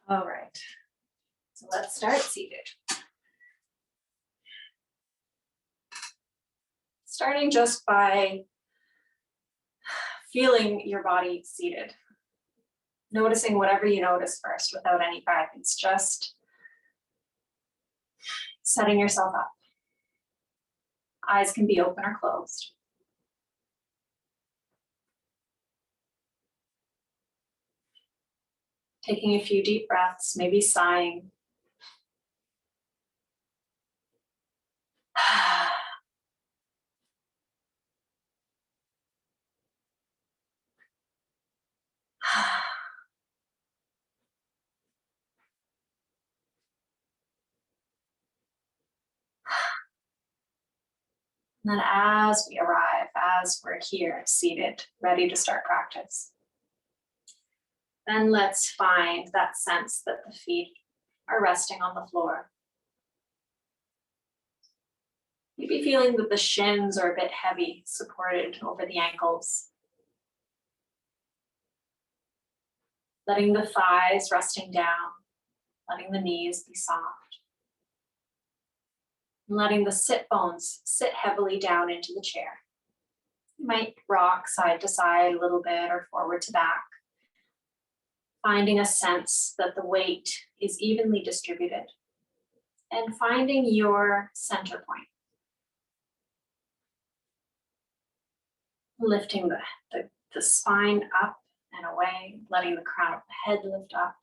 All right, so let's start seated. Starting just by feeling your body seated. Noticing whatever you notice first without any guidance, just setting yourself up. Eyes can be open or closed. Taking a few deep breaths, maybe sighing. And then as we arrive, as we're here, seated, ready to start practice, then let's find that sense that the feet are resting on the floor. Maybe feeling that the shins are a bit heavy, supported over the ankles. Letting the thighs resting down, letting the knees be soft. And letting the sit bones sit heavily down into the chair. You might rock side to side a little bit or forward to back. Finding a sense that the weight is evenly distributed. And finding your center point. Lifting the spine up and away, letting the crown of the head lift up.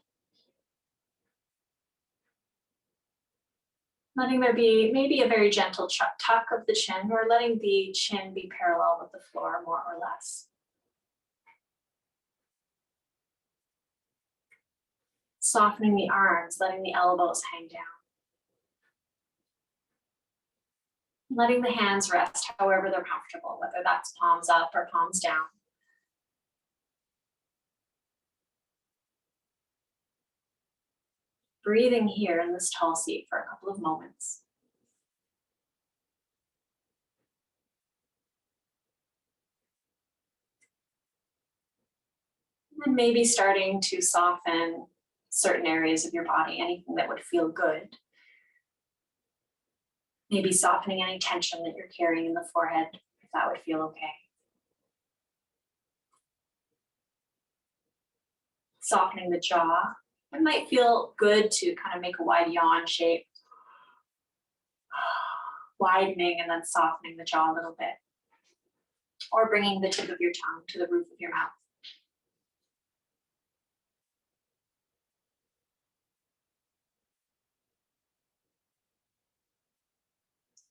Letting there be maybe a very gentle tuck of the chin, or letting the chin be parallel with the floor more or less. Softening the arms, letting the elbows hang down. Letting the hands rest however they're comfortable, whether that's palms up or palms down. Breathing here in this tall seat for a couple of moments. And maybe starting to soften certain areas of your body, anything that would feel good. Maybe softening any tension that you're carrying in the forehead, if that would feel okay. Softening the jaw. It might feel good to kind of make a wide yawn shape. Widening and then softening the jaw a little bit. Or bringing the tip of your tongue to the roof of your mouth.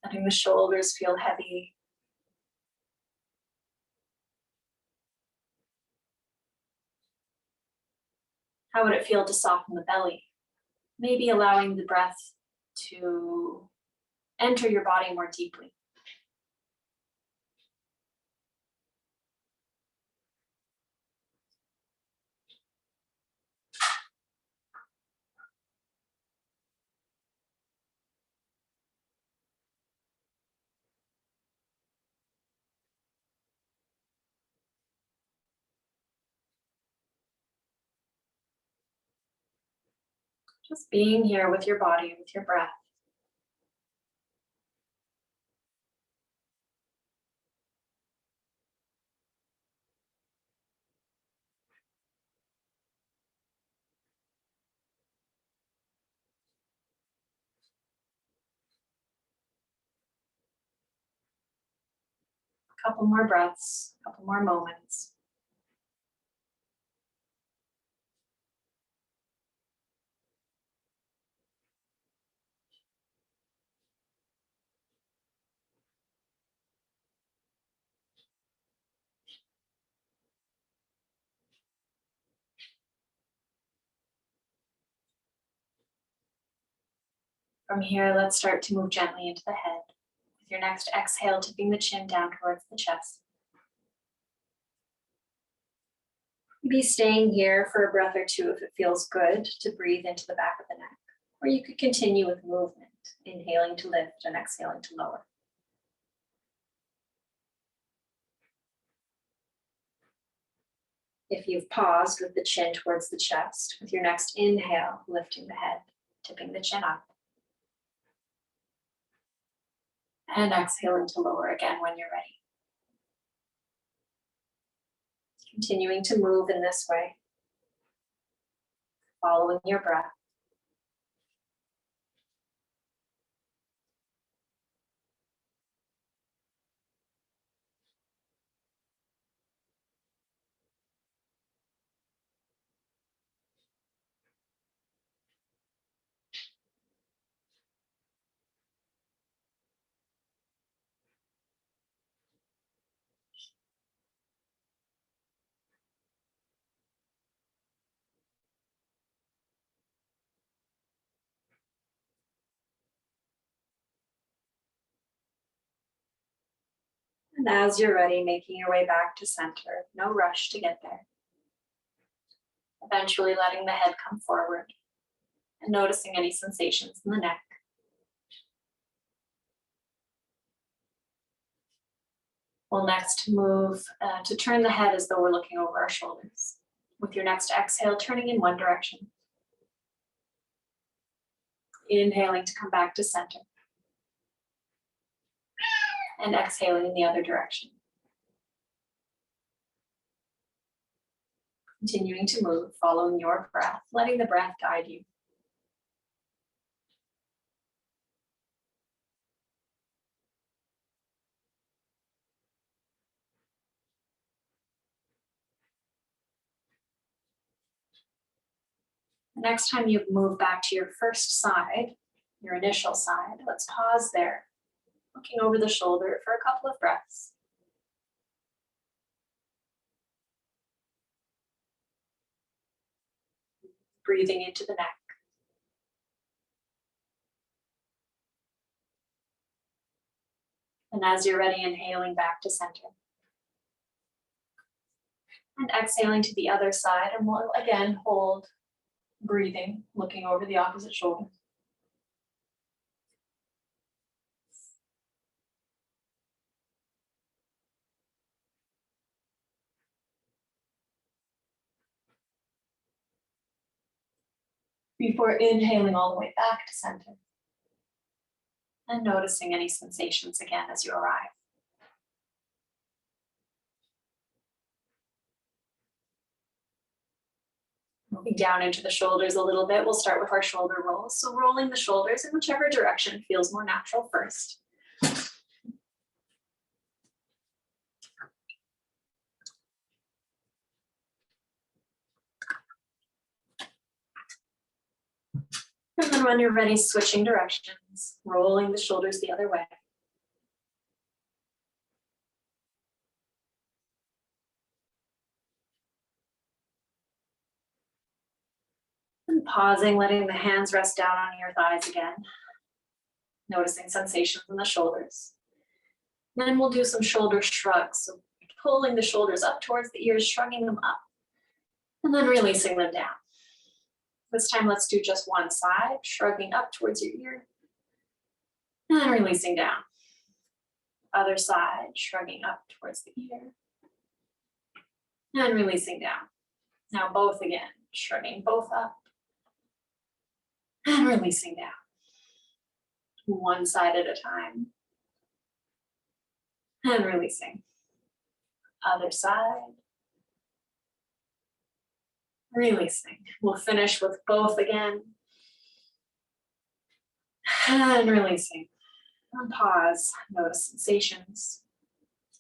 Letting the shoulders feel heavy. How would it feel to soften the belly? Maybe allowing the breath to enter your body more deeply. Just being here with your body, with your breath. A couple more breaths, a couple more moments. From here, let's start to move gently into the head. With your next exhale, tipping the chin down towards the chest. Be staying here for a breath or two if it feels good to breathe into the back of the neck. Or you could continue with movement, inhaling to lift and exhaling to lower. If you've paused with the chin towards the chest, with your next inhale, lifting the head, tipping the chin up. And exhaling to lower again when you're ready. Continuing to move in this way, following your breath. And as you're ready, making your way back to center, no rush to get there. Eventually letting the head come forward and noticing any sensations in the neck. We'll next move to turn the head as though we're looking over our shoulders. With your next exhale, turning in one direction. Inhaling to come back to center. And exhaling in the other direction. Continuing to move, following your breath, letting the breath guide you. Next time you move back to your first side, your initial side, let's pause there, looking over the shoulder for a couple of breaths. Breathing into the neck. And as you're ready, inhaling back to center. And exhaling to the other side, and we'll again hold breathing, looking over the opposite shoulder. Before inhaling all the way back to center. And noticing any sensations again as you arrive. Moving down into the shoulders a little bit, we'll start with our shoulder rolls. So rolling the shoulders in whichever direction feels more natural first. And then when you're ready, switching directions, rolling the shoulders the other way. And pausing, letting the hands rest down on your thighs again. Noticing sensations in the shoulders. Then we'll do some shoulder shrugs. So pulling the shoulders up towards the ears, shrugging them up. And then releasing them down. This time, let's do just one side, shrugging up towards your ear. And then releasing down. Other side, shrugging up towards the ear. And releasing down. Now both again, shrugging both up. And releasing down. One side at a time. And releasing. Other side. Releasing. We'll finish with both again. And releasing. And pause. Notice sensations.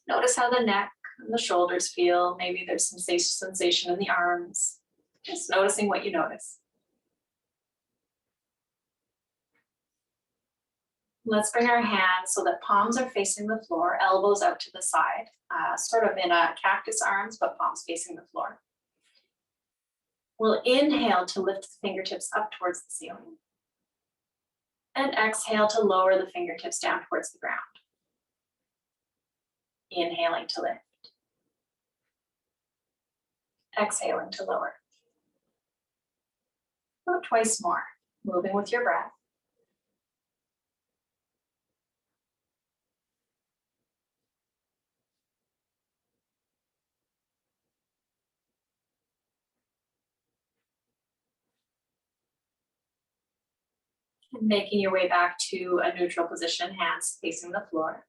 Notice how the neck and the shoulders feel. Maybe there's some sensation in the arms. Just noticing what you notice. Let's bring our hands so that palms are facing the floor, elbows out to the side, sort of in a cactus arms, but palms facing the floor. We'll inhale to lift the fingertips up towards the ceiling. And exhale to lower the fingertips down towards the ground. Inhaling to lift. Exhaling to lower. About twice more, moving with your breath. And making your way back to a neutral position, hands facing the floor.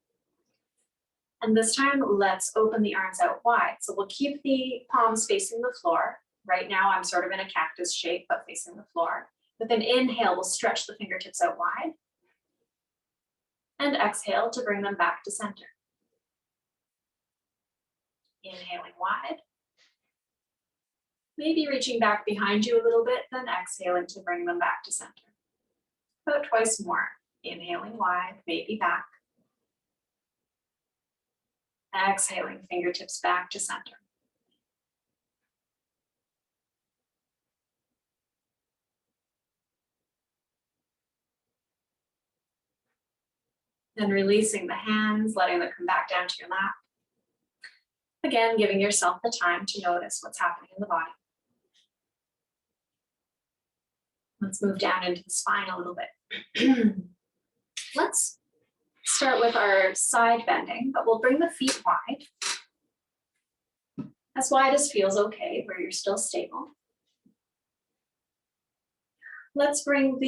And this time, let's open the arms out wide. So we'll keep the palms facing the floor. Right now, I'm sort of in a cactus shape, but facing the floor. With an inhale, we'll stretch the fingertips out wide. And exhale to bring them back to center. Inhaling wide. Maybe reaching back behind you a little bit, then exhaling to bring them back to center. About twice more. Inhaling wide, maybe back. Exhaling, fingertips back to center. Then releasing the hands, letting them come back down to your lap. Again, giving yourself the time to notice what's happening in the body. Let's move down into the spine a little bit. Let's start with our side bending, but we'll bring the feet wide as feels okay, where you're still stable. Let's bring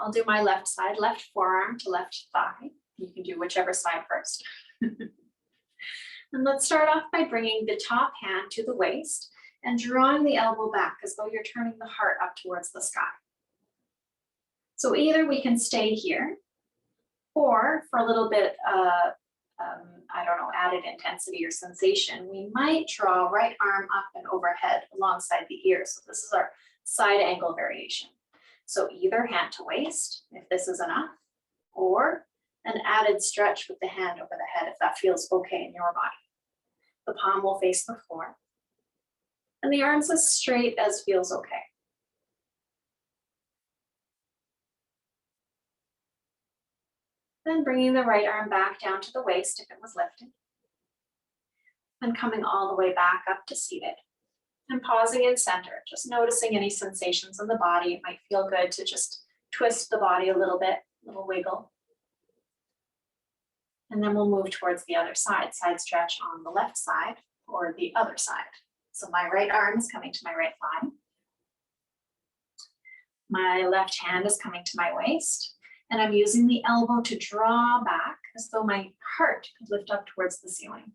I'll do my left side, left forearm to left thigh. You can do whichever side first. And let's start off by bringing the top hand to the waist and drawing the elbow back as though you're turning the heart up towards the sky. So either we can stay here, or for a little bit, added intensity or sensation, we might draw right arm up and overhead alongside the ear. So this is our side angle variation. So either hand to waist, if this is enough, or an added stretch with the hand over the head if that feels okay in your body. The palm will face the floor, and the arms as straight as feels okay. Then bringing the right arm back down to the waist if it was lifted, and coming all the way back up to seated. And pausing in center, just noticing any sensations in the body. It might feel good to just twist the body a little bit, little wiggle. And then we'll move towards the other side stretch on the left side or the other side. So my right arm is coming to my right thigh. My left hand is coming to my waist, and I'm using the elbow to draw back as though my heart could lift up towards the ceiling.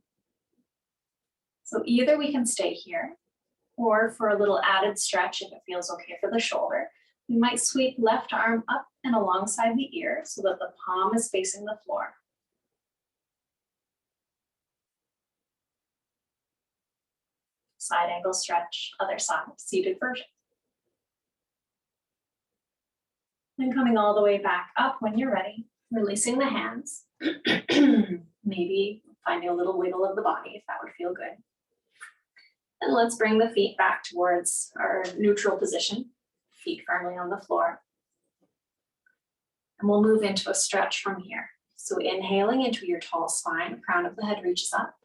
So either we can stay here, or for a little added stretch, if it feels okay for the shoulder, we might sweep left arm up and alongside the ear so that the palm is facing the floor. Side angle stretch, other side, seated version. Then coming all the way back up when you're ready, releasing the hands. Maybe finding a little wiggle of the body if that would feel good. And let's bring the feet back towards our neutral position, feet firmly on the floor. And we'll move into a stretch from here. So inhaling into your tall spine, crown of the head reaches up.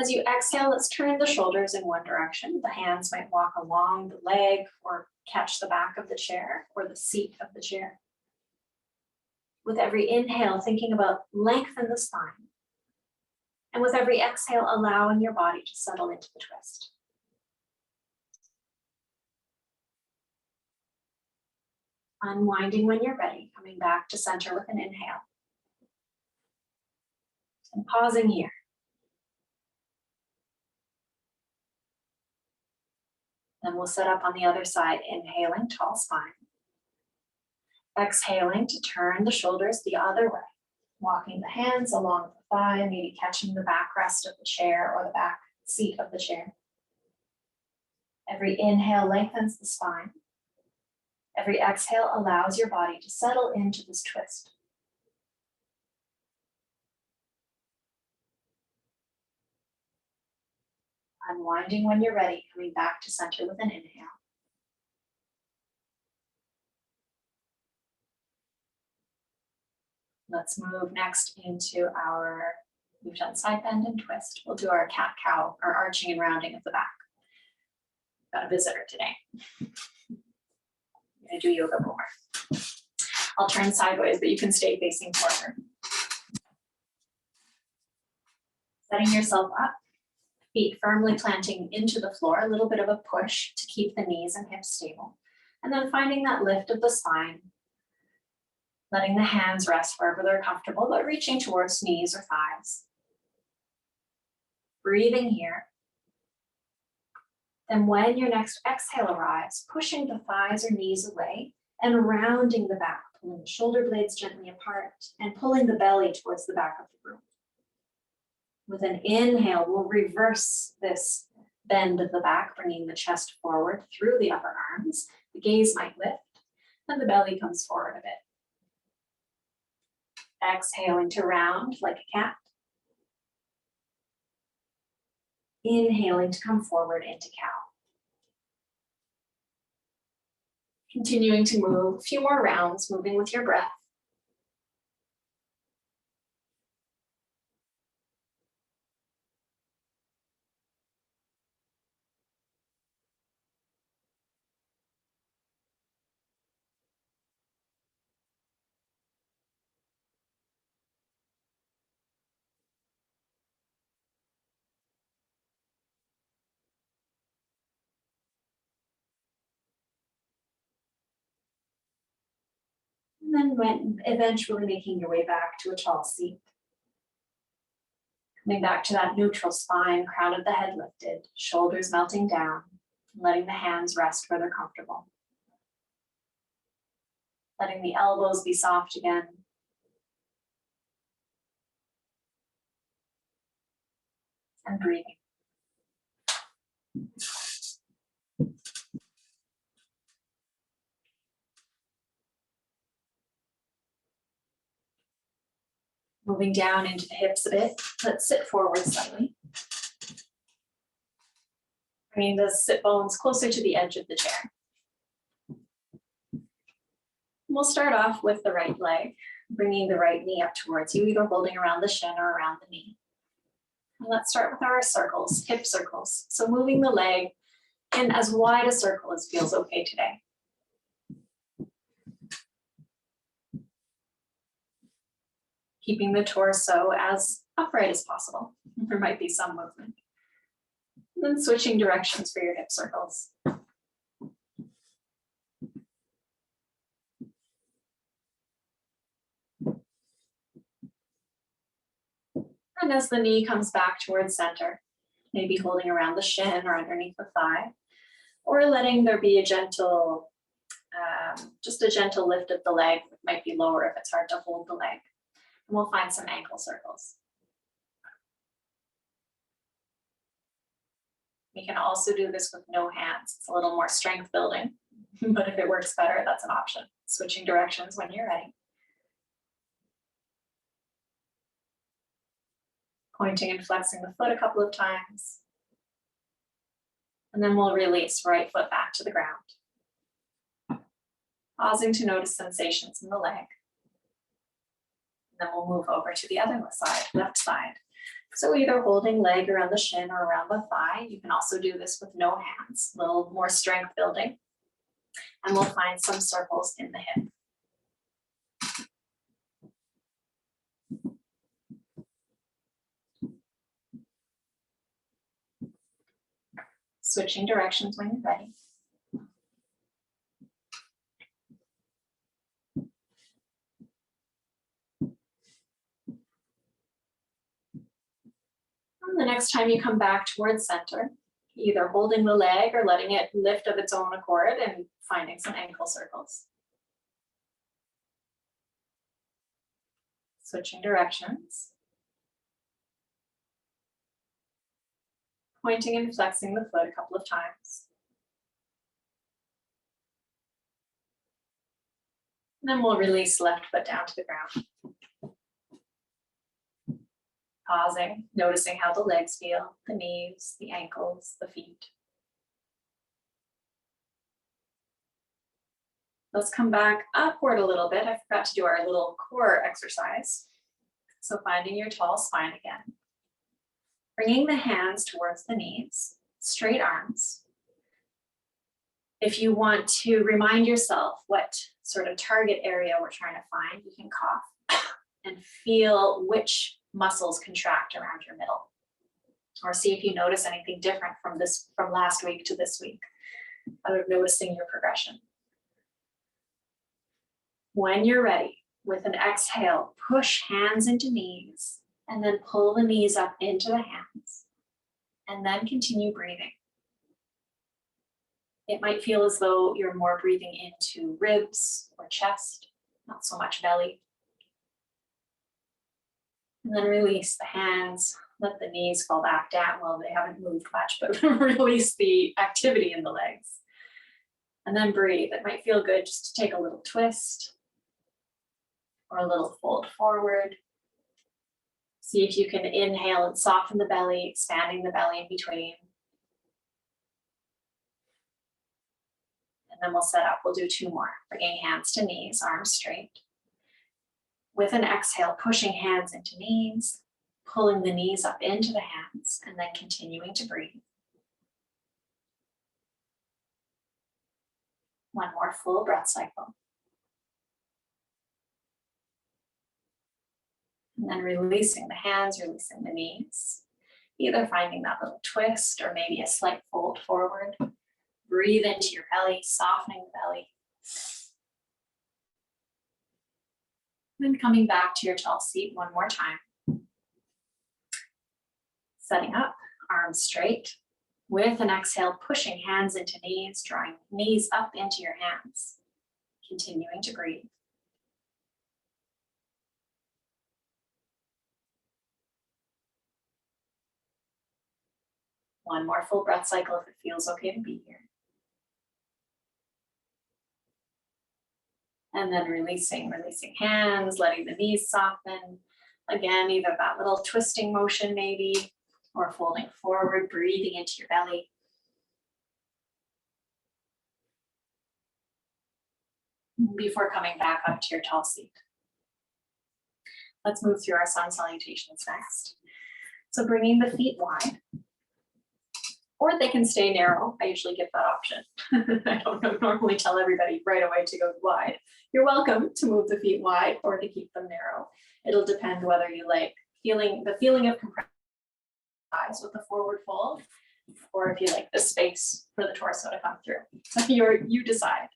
As you exhale, let's turn the shoulders in one direction. The hands might walk along the leg or catch the back of the chair or the seat of the chair. With every inhale, thinking about lengthen the spine. And with every exhale, allowing your body to settle into the twist. Unwinding when you're ready, coming back to center with an inhale. And pausing here. Then we'll set up on the other side, inhaling, tall spine. Exhaling to turn the shoulders the other way. Walking the hands along the thigh, maybe catching the backrest of the chair or the back seat of the chair. Every inhale lengthens the spine. Every exhale allows your body to settle into this twist. Unwinding when you're ready, coming back to center with an inhale. Let's move next into we've done side bend and twist. We'll do our cat-cow, or arching and rounding of the back. Got a visitor today. I'm gonna do yoga more. I'll turn sideways, but you can stay facing forward. Setting yourself up, feet firmly planting into the floor, a little bit of a push to keep the knees and hips stable. And then finding that lift of the spine, Letting the hands rest wherever they're comfortable, but reaching towards knees or thighs. Breathing here. Then when your next exhale arrives, pushing the thighs or knees away and rounding the back, pulling the shoulder blades gently apart and pulling the belly towards the back of the room. With an inhale, we'll reverse this bend of the back, bringing the chest forward through the upper arms. The gaze might lift and the belly comes forward a bit. Exhaling to round like a cat. Inhaling to come forward into cow. Continuing to move, a few more rounds, moving with your breath. And then eventually making your way back to a tall seat. Coming back to that neutral spine, crown of the head lifted, shoulders melting down, letting the hands rest where they're comfortable. Letting the elbows be soft again. And breathing. Moving down into the hips a bit. Let's sit forward slightly. Bringing the sit bones closer to the edge of the chair. We'll start off with the right leg, bringing the right knee up towards you, either holding around the shin or around the knee. And let's start with our circles, hip circles. So moving the leg in as wide a circle as feels okay today. Keeping the torso as upright as possible. There might be some movement. And then switching directions for your hip circles. And as the knee comes back towards center, maybe holding around the shin or underneath the thigh, or letting there be a gentle, just a gentle lift of the leg. It might be lower if it's hard to hold the leg. And we'll find some ankle circles. We can also do this with no hands. It's a little more strength building, but if it works better, that's an option. Switching directions when you're ready. Pointing and flexing the foot a couple of times. And then we'll release right foot back to the ground. Pausing to notice sensations in the leg. And then we'll move over to the other side, left side. So either holding leg around the shin or around the thigh. You can also do this with no hands, a little more strength building. And we'll find some circles in the hip. Switching directions when you're ready. And the next time you come back towards center, either holding the leg or letting it lift of its own accord and finding some ankle circles. Switching directions. Pointing and flexing the foot a couple of times. And then we'll release left foot down to the ground. Pausing, noticing how the legs feel, the knees, the ankles, the feet. Let's come back upward a little bit. I forgot to do our little core exercise. So finding your tall spine again. Bringing the hands towards the knees, straight arms. If you want to remind yourself what sort of target area we're trying to find, you can cough and feel which muscles contract around your middle. Or see if you notice anything different from last week to this week, out of noticing your progression. When you're ready, With an exhale, push hands into knees and then pull the knees up into the hands and then continue breathing. It might feel as though you're more breathing into ribs or chest, not so much belly. And then release the hands, let the knees fall back down. Well, they haven't moved much, but release the activity in the legs. And then breathe. It might feel good just to take a little twist or a little fold forward. See if you can inhale and soften the belly, expanding the belly in between. And then we'll set up, we'll do 2 more. Bringing hands to knees, arms straight. With an exhale, pushing hands into knees, pulling the knees up into the hands, and then continuing to breathe. 1 more full breath cycle. And then releasing the hands, releasing the knees. Either finding that little twist or maybe a slight fold forward. Breathe into your belly, softening the belly. Then coming back to your tall seat 1 more time. Setting up, arms straight. With an exhale, pushing hands into knees, drawing knees up into your hands. Continuing to breathe. One more full breath cycle if it feels okay to be here. And then releasing hands, letting the knees soften. Again, either that little twisting motion maybe, or folding forward, breathing into your belly. Before coming back up to your tall seat. Let's move through our sun salutations next. So bringing the feet wide, or they can stay narrow. I usually give that option. I don't normally tell everybody right away to go wide. You're welcome to move the feet wide or to keep them narrow. It'll depend whether you like the feeling of compressed thighs with the forward fold, or if you like the space for the torso to come through. You decide.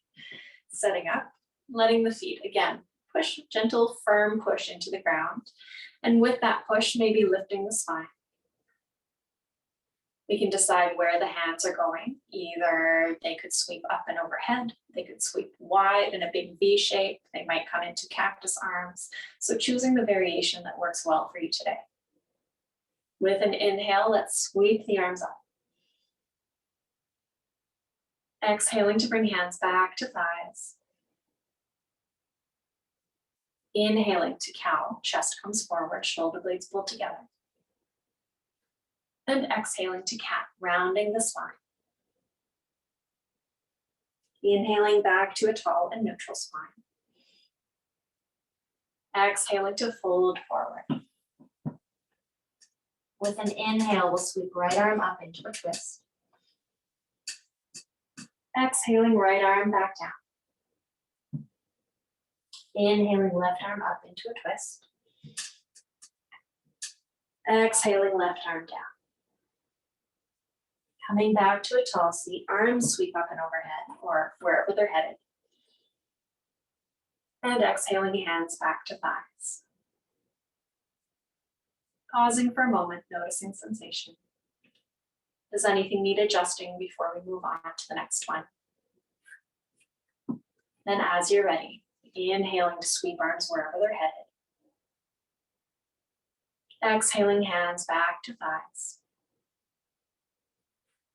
Setting up, letting the feet, again, push, gentle, firm push into the ground. And with that push, maybe lifting the spine. We can decide where the hands are going. Either they could sweep up and overhead, they could sweep wide in a big V shape, they might come into cactus arms. So choosing the variation that works well for you today. With an inhale, let's sweep the arms up. Exhaling to bring hands back to thighs. Inhaling to cow, chest comes forward, shoulder blades pull together. And exhaling to cat, rounding the spine. Inhaling back to a tall and neutral spine. Exhaling to fold forward. With an inhale, we'll sweep right arm up into a twist. Exhaling, right arm back down. Inhaling, left arm up into a twist. Exhaling, left arm down. Coming back to a tall seat, arms sweep up and overhead or wherever they're headed. And exhaling, hands back to thighs. Pausing for a moment, noticing sensation. Does anything need adjusting before we move on to the next one? Then as you're ready, inhaling to sweep arms wherever they're headed. Exhaling, hands back to thighs.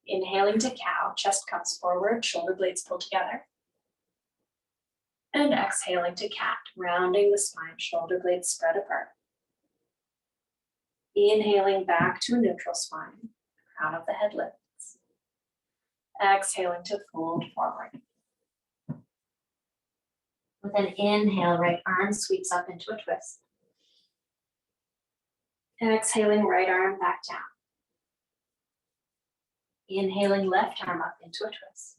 Inhaling to cow, chest comes forward, shoulder blades pull together. And exhaling to cat, rounding the spine, shoulder blades spread apart. Inhaling back to a neutral spine, crown of the head lifts. Exhaling to fold forward. With an inhale, right arm sweeps up into a twist. Exhaling, right arm back down. Inhaling, left arm up into a twist.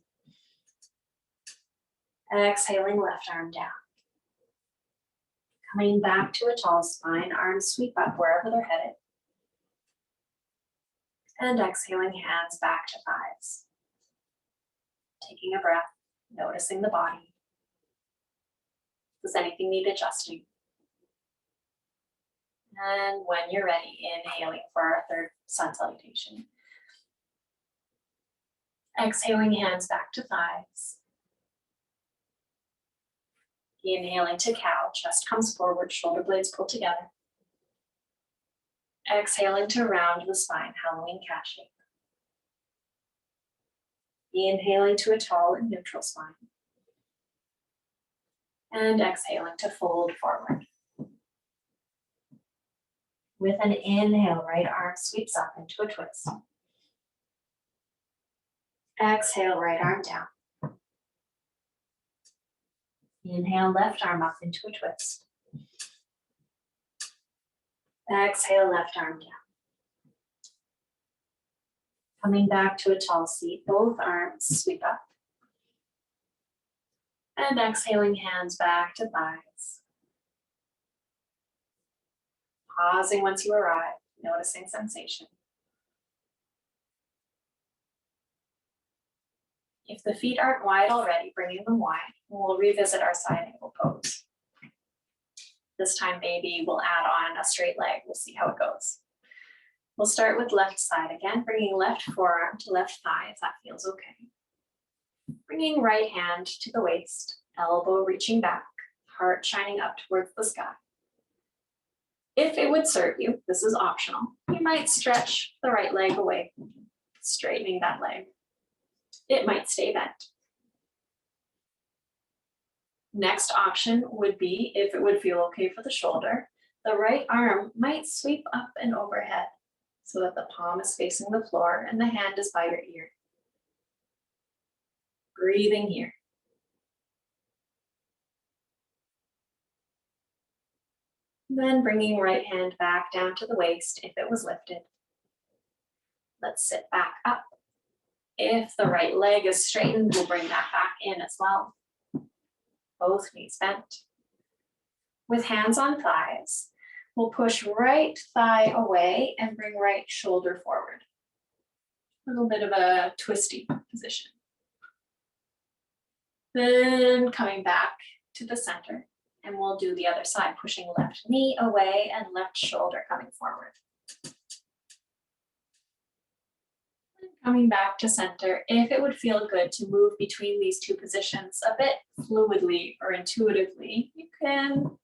Exhaling, left arm down. Coming back to a tall spine, arms sweep up wherever they're headed. And exhaling, hands back to thighs. Taking a breath, noticing the body. Does anything need adjusting? And when you're ready, inhaling for our third sun salutation. Exhaling, hands back to thighs. Inhaling to cow, chest comes forward, shoulder blades pull together. Exhaling to round the spine, Halloween cat shape. Inhaling to a tall and neutral spine. And exhaling to fold forward. With an inhale, right arm sweeps up into a twist. Exhale, right arm down. Inhale, left arm up into a twist. Exhale, left arm down. Coming back to a tall seat, both arms sweep up. And exhaling, hands back to thighs. Pausing once you arrive, noticing sensation. If the feet aren't wide already, bringing them wide, we'll revisit our side angle pose. This time, maybe we'll add on a straight leg. We'll see how it goes. We'll start with left side again, bringing left forearm to left thigh if that feels okay. Bringing right hand to the waist, elbow reaching back, heart shining up towards the sky. If it would serve you, this is optional, you might stretch the right leg away, straightening that leg. It might stay bent. Next option would be, if it would feel okay for the shoulder, the right arm might sweep up and overhead so that the palm is facing the floor and the hand is by your ear. Breathing here. Then bringing right hand back down to the waist if it was lifted. Let's sit back up. If the right leg is straightened, we'll bring that back in as well. Both knees bent. With hands on thighs, we'll push right thigh away and bring right shoulder forward. A little bit of a twisty position. Then coming back to the center, and we'll do the other side, pushing left knee away and left shoulder coming forward. Coming back to center, if it would feel good to move between these two positions a bit fluidly or intuitively, you can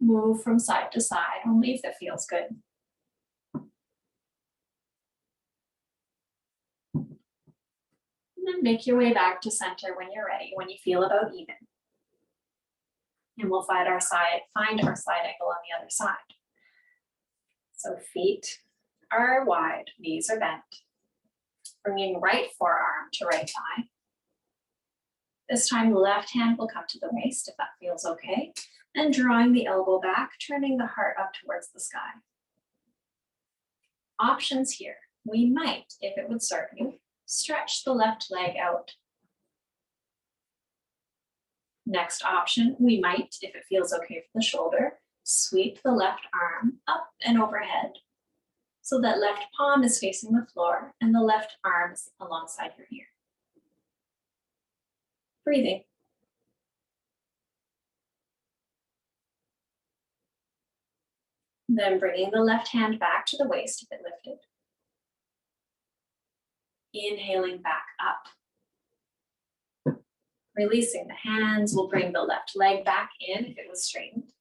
move from side to side, only if it feels good. And then make your way back to center when you're ready, when you feel about even. And we'll find our side angle on the other side. So feet are wide, knees are bent. Bringing right forearm to right thigh. This time, the left hand will come to the waist if that feels okay. And drawing the elbow back, turning the heart up towards the sky. Options here. We might, if it would serve you, stretch the left leg out. Next option, we might, if it feels okay for the shoulder, sweep the left arm up and overhead so that left palm is facing the floor and the left arm is alongside your ear. Breathing. Then bringing the left hand back to the waist if it lifted. Inhaling back up. Releasing the hands, we'll bring the left leg back in if it was straightened.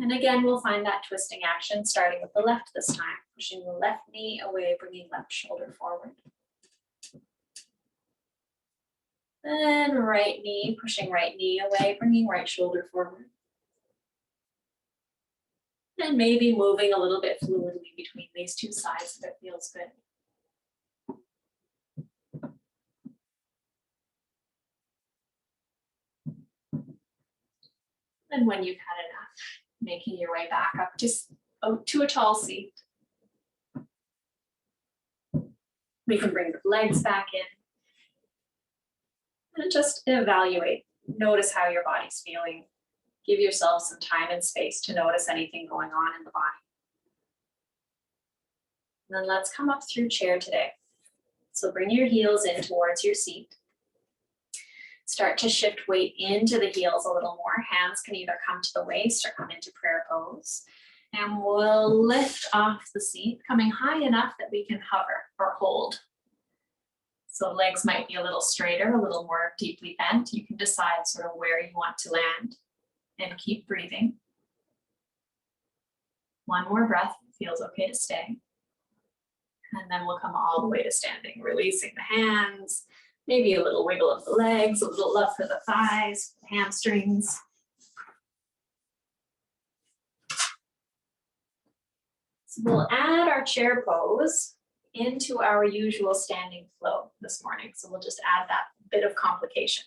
And again, we'll find that twisting action starting with the left this time, pushing the left knee away, bringing left shoulder forward. Then right knee, pushing right knee away, bringing right shoulder forward. And maybe moving a little bit fluidly between these two sides if it feels good. And when you've had enough, making your way back up to a tall seat. We can bring the legs back in. And just evaluate. Notice how your body's feeling. Give yourself some time and space to notice anything going on in the body. And then let's come up through chair today. So bring your heels in towards your seat. Start to shift weight into the heels a little more. Hands can either come to the waist or come into prayer pose. And we'll lift off the seat, coming high enough that we can hover or hold. So legs might be a little straighter, a little more deeply bent. You can decide sort of where you want to land and keep breathing. One more breath, feels okay to stay. And then we'll come all the way to standing, releasing the hands, maybe a little wiggle of the legs, a little love for the thighs, the hamstrings. So we'll add our chair pose into our usual standing flow this morning. So we'll just add that bit of complication.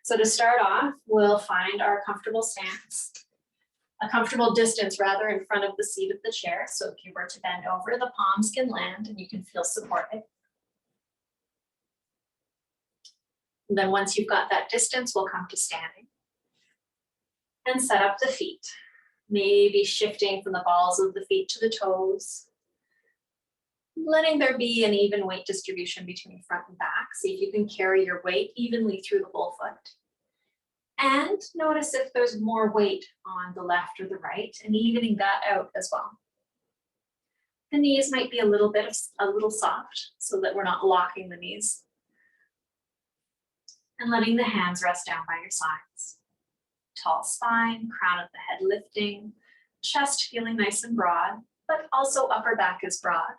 So to start off, we'll find our comfortable stance, a comfortable distance rather in front of the seat of the chair. So if you were to bend over, the palms can land and you can feel supported. And then once you've got that distance, we'll come to standing and set up the feet. Maybe shifting from the balls of the feet to the toes, letting there be an even weight distribution between front and back. See if you can carry your weight evenly through the whole foot. And notice if there's more weight on the left or the right, and evening that out as well. The knees might be a little soft so that we're not locking the knees. And letting the hands rest down by your sides. Tall spine, crown of the head lifting, chest feeling nice and broad, but also upper back is broad.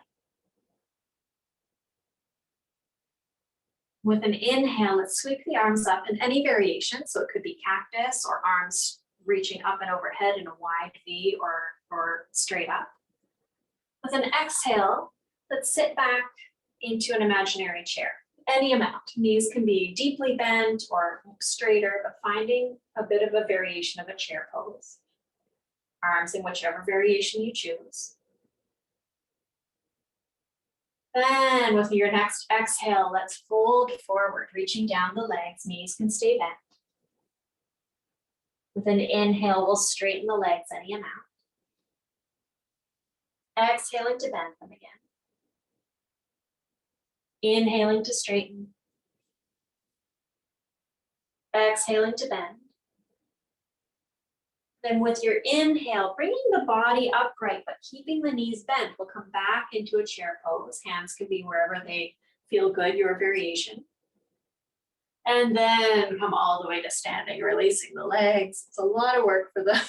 With an inhale, let's sweep the arms up in any variation. So it could be cactus or arms reaching up and overhead in a wide V or straight up. With an exhale, let's sit back into an imaginary chair. Any amount. Knees can be deeply bent or straighter, but finding a bit of a variation of a chair pose. Arms in whichever variation you choose. Then with your next exhale, let's fold forward, reaching down the legs. Knees can stay bent. With an inhale, we'll straighten the legs any amount. Exhaling to bend them again. Inhaling to straighten. Exhaling to bend. Then with your inhale, bringing the body upright, but keeping the knees bent, we'll come back into a chair pose. Hands can be wherever they feel good, your variation. And then come all the way to standing, releasing the legs. It's a lot of work for the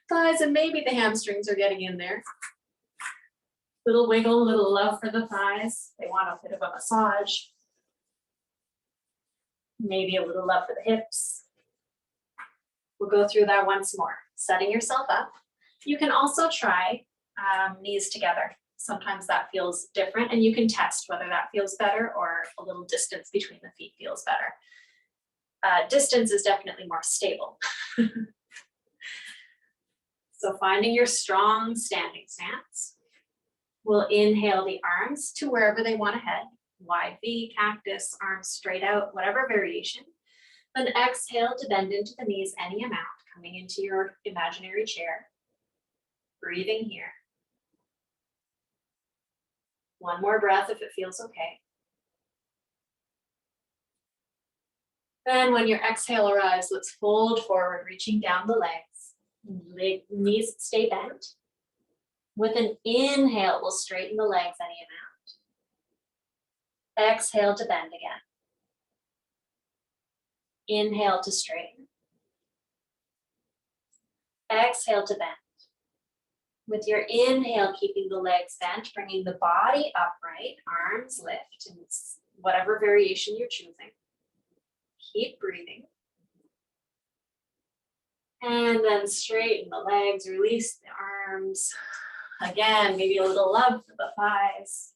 thighs, and maybe the hamstrings are getting in there. Little wiggle, little love for the thighs. They want a bit of a massage. Maybe a little love for the hips. We'll go through that once more. Setting yourself up. You can also try knees together. Sometimes that feels different, and you can test whether that feels better or a little distance between the feet feels better. Distance is definitely more stable. So finding your strong standing stance. We'll inhale the arms to wherever they want to head. Wide V, cactus, arms straight out, whatever variation. Then exhale to bend into the knees any amount, coming into your imaginary chair. Breathing here. One more breath if it feels okay. Then when your exhale arrives, let's fold forward, reaching down the legs. Knees stay bent. With an inhale, we'll straighten the legs any amount. Exhale to bend again. Inhale to straighten. Exhale to bend. With your inhale, keeping the legs bent, bringing the body upright, arms lift, in whatever variation you're choosing. Keep breathing. And then straighten the legs, release the arms. Again, maybe a little love for the thighs,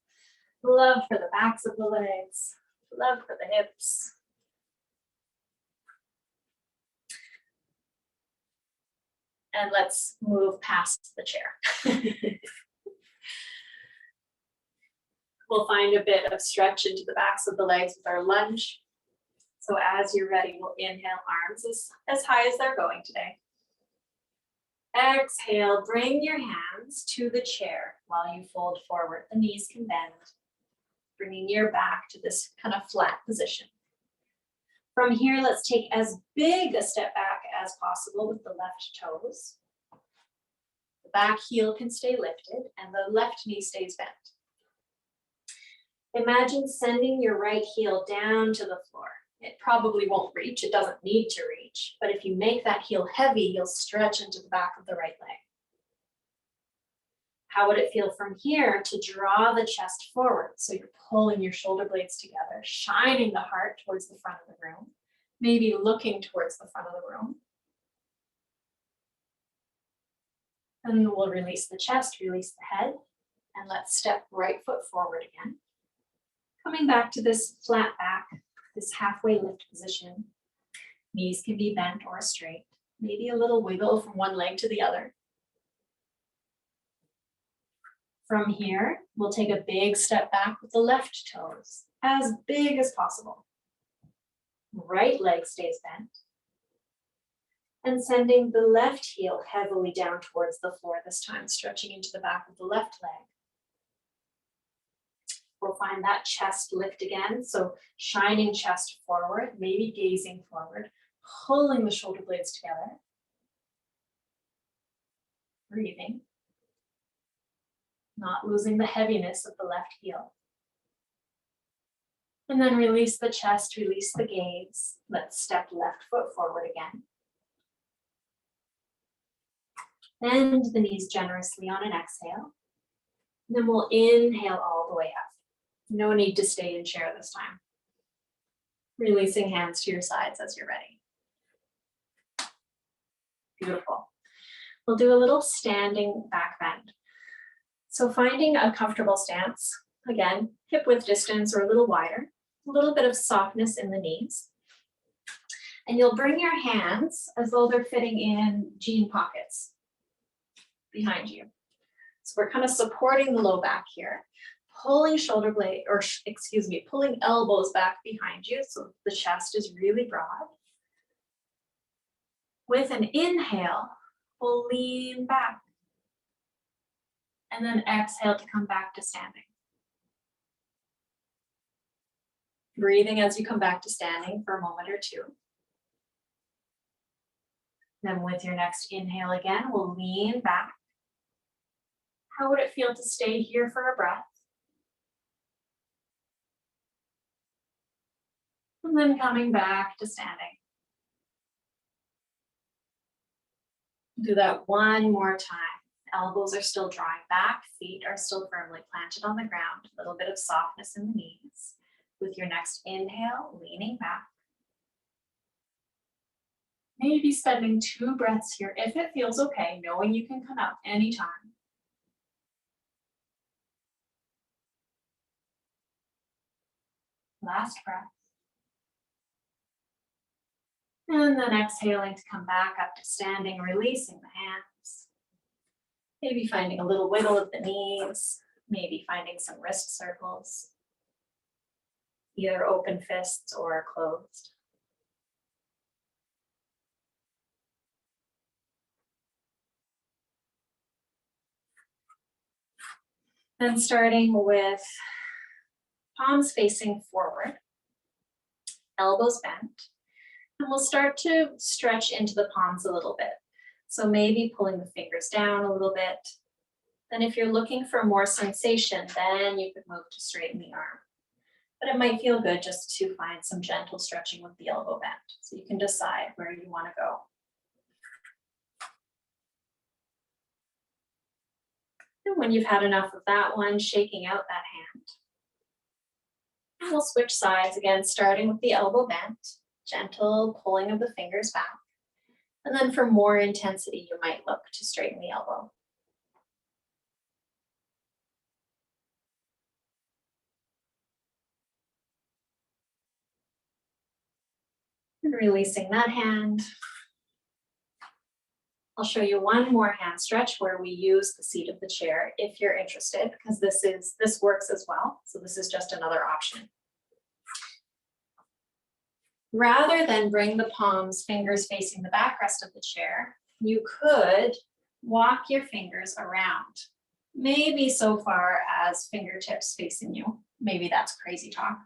love for the backs of the legs, love for the hips. And let's move past the chair. We'll find a bit of stretch into the backs of the legs with our lunge. So as you're ready, we'll inhale arms as high as they're going today. Exhale, bring your hands to the chair while you fold forward. The knees can bend, bringing your back to this kind of flat position. From here, let's take as big a step back as possible with the left toes. The back heel can stay lifted and the left knee stays bent. Imagine sending your right heel down to the floor. It probably won't reach, it doesn't need to reach, but if you make that heel heavy, you'll stretch into the back of the right leg. How would it feel from here to draw the chest forward? So you're pulling your shoulder blades together, shining the heart towards the front of the room, maybe looking towards the front of the room. And we'll release the chest, release the head, and let's step right foot forward again. Coming back to this flat back, this halfway lift position. Knees can be bent or straight. Maybe a little wiggle from one leg to the other. From here, we'll take a big step back with the left toes, as big as possible. Right leg stays bent. And sending the left heel heavily down towards the floor this time, stretching into the back of the left leg. We'll find that chest lift again, so shining chest forward, maybe gazing forward, pulling the shoulder blades together. Breathing. Not losing the heaviness of the left heel. And then release the chest, release the gaze. Let's step left foot forward again. Bend the knees generously on an exhale. And then we'll inhale all the way up. No need to stay in chair this time. Releasing hands to your sides as you're ready. Beautiful. We'll do a little standing back bend. So finding a comfortable stance, again, hip width distance or a little wider, a little bit of softness in the knees. And you'll bring your hands as though they're fitting in jean pockets behind you. So we're kind of supporting the low back here, pulling shoulder blade, or pulling elbows back behind you so the chest is really broad. With an inhale, we'll lean back. And then exhale to come back to standing. Breathing as you come back to standing for a moment or two. Then with your next inhale again, we'll lean back. How would it feel to stay here for a breath? And then coming back to standing. Do that one more time. Elbows are still drawing back, feet are still firmly planted on the ground, a little bit of softness in the knees. With your next inhale, leaning back. Maybe spending 2 breaths here if it feels okay, knowing you can come up anytime. Last breath. And then exhaling to come back up to standing, releasing the hands. Maybe finding a little wiggle of the knees, maybe finding some wrist circles, either open fists or closed. Then starting with palms facing forward, elbows bent, and we'll start to stretch into the palms a little bit. So maybe pulling the fingers down a little bit. Then if you're looking for more sensation, then you could move to straighten the arm. But it might feel good just to find some gentle stretching with the elbow bend. So you can decide where you want to go. And when you've had enough of that one, shaking out that hand. And we'll switch sides again, starting with the elbow bent, gentle pulling of the fingers back. And then for more intensity, you might look to straighten the elbow. And releasing that hand. I'll show you one more hand stretch where we use the seat of the chair if you're interested, because this works as well. So this is just another option. Rather than bring the palms, fingers facing the backrest of the chair, you could walk your fingers around, maybe so far as fingertips facing you. Maybe that's crazy talk.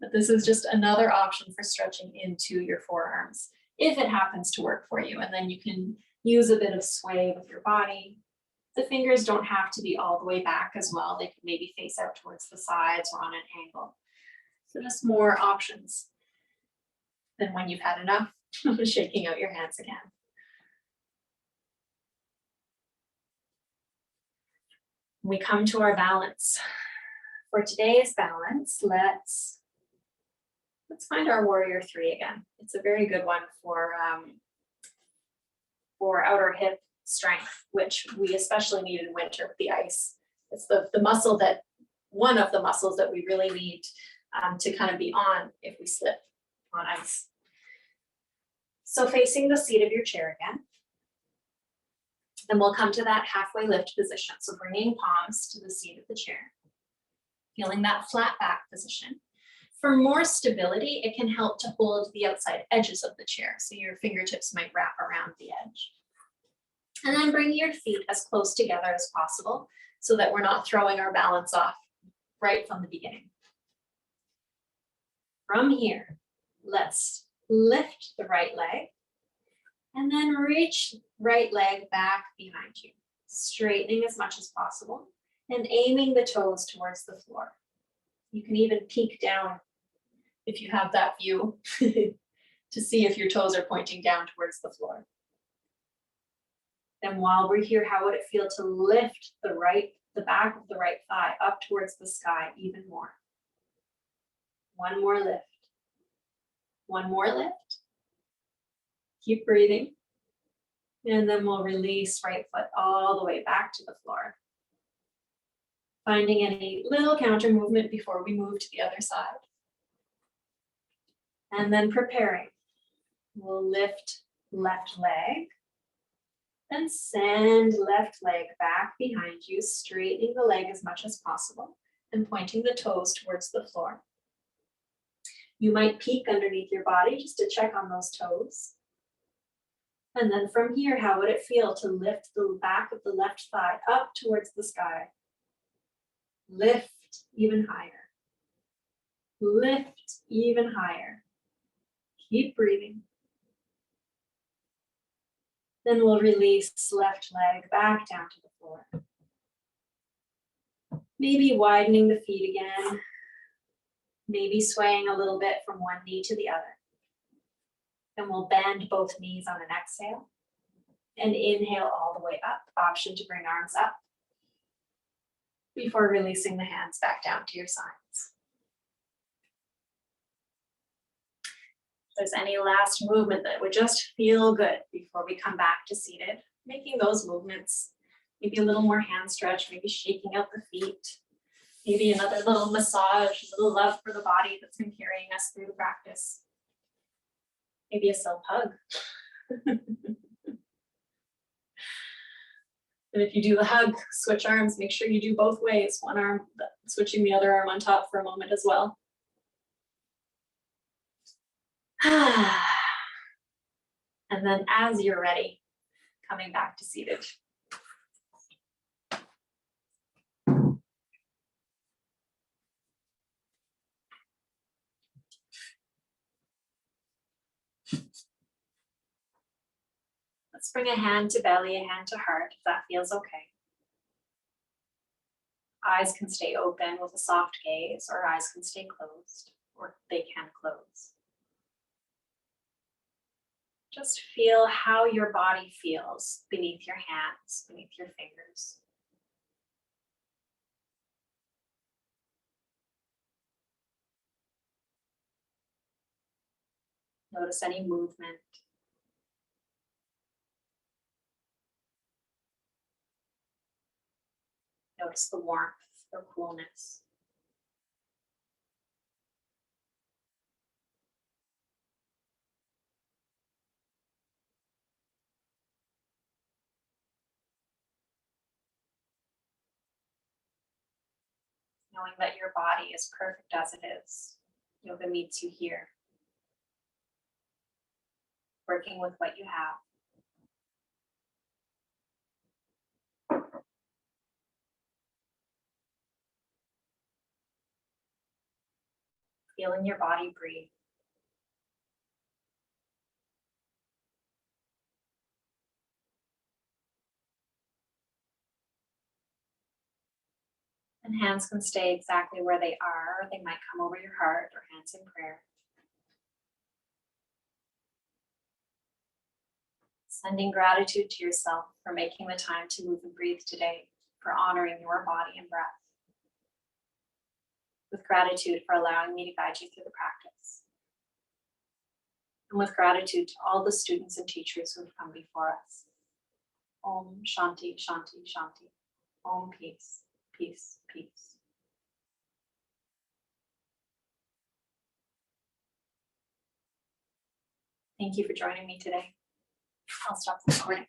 But this is just another option for stretching into your forearms, if it happens to work for you. And then you can use a bit of sway with your body. The fingers don't have to be all the way back as well. They can maybe face out towards the sides or on an angle. So just more options than when you've had enough shaking out your hands again. We come to our balance. For today's balance, let's find our warrior three again. It's a very good one for outer hip strength, which we especially need in winter with the ice. It's the muscle that, one of the muscles that we really need to kind of be on if we slip on ice. So facing the seat of your chair again. Then we'll come to that halfway lift position. So bringing palms to the seat of the chair. Feeling that flat back position. For more stability, it can help to hold the outside edges of the chair. So your fingertips might wrap around the edge. And then bring your feet as close together as possible so that we're not throwing our balance off right from the beginning. From here, let's lift the right leg and then reach right leg back behind you, straightening as much as possible and aiming the toes towards the floor. You can even peek down if you have that view to see if your toes are pointing down towards the floor. And while we're here, how would it feel to lift the back of the right thigh up towards the sky even more? One more lift. One more lift. Keep breathing. And then we'll release right foot all the way back to the floor. Finding any little counter movement before we move to the other side. And then preparing. We'll lift left leg. And send left leg back behind you, straightening the leg as much as possible and pointing the toes towards the floor. You might peek underneath your body just to check on those toes. And then from here, how would it feel to lift the back of the left thigh up towards the sky? Lift even higher. Lift even higher. Keep breathing. Then we'll release left leg back down to the floor. Maybe widening the feet again. Maybe swaying a little bit from one knee to the other. Then we'll bend both knees on an exhale and inhale all the way up. Option to bring arms up before releasing the hands back down to your sides. If there's any last movement that would just feel good before we come back to seated, making those movements, maybe a little more hand stretch, maybe shaking out the feet, maybe another little massage, a little love for the body that's been carrying us through the practice. Maybe a self hug. And if you do the hug, switch arms, make sure you do both ways. One arm, switching the other arm on top for a moment as well. And then as you're ready, coming back to seated. Let's bring a hand to belly, a hand to heart, if that feels okay. Eyes can stay open with a soft gaze, or eyes can stay closed, or they can close. Just feel how your body feels beneath your hands, beneath your fingers. Notice any movement. Notice the warmth or coolness. Knowing that your body is perfect as it is. Yoga meets you here. Working with what you have. Feeling your body breathe. And hands can stay exactly where they are, or they might come over your heart or hands in prayer. Sending gratitude to yourself for making the time to move and breathe today, for honoring your body and breath. With gratitude for allowing me to guide you through the practice. And with gratitude to all the students and teachers who have come before us. Om Shanti, Shanti, Shanti. Om peace, peace, peace. Thank you for joining me today. I'll stop the recording.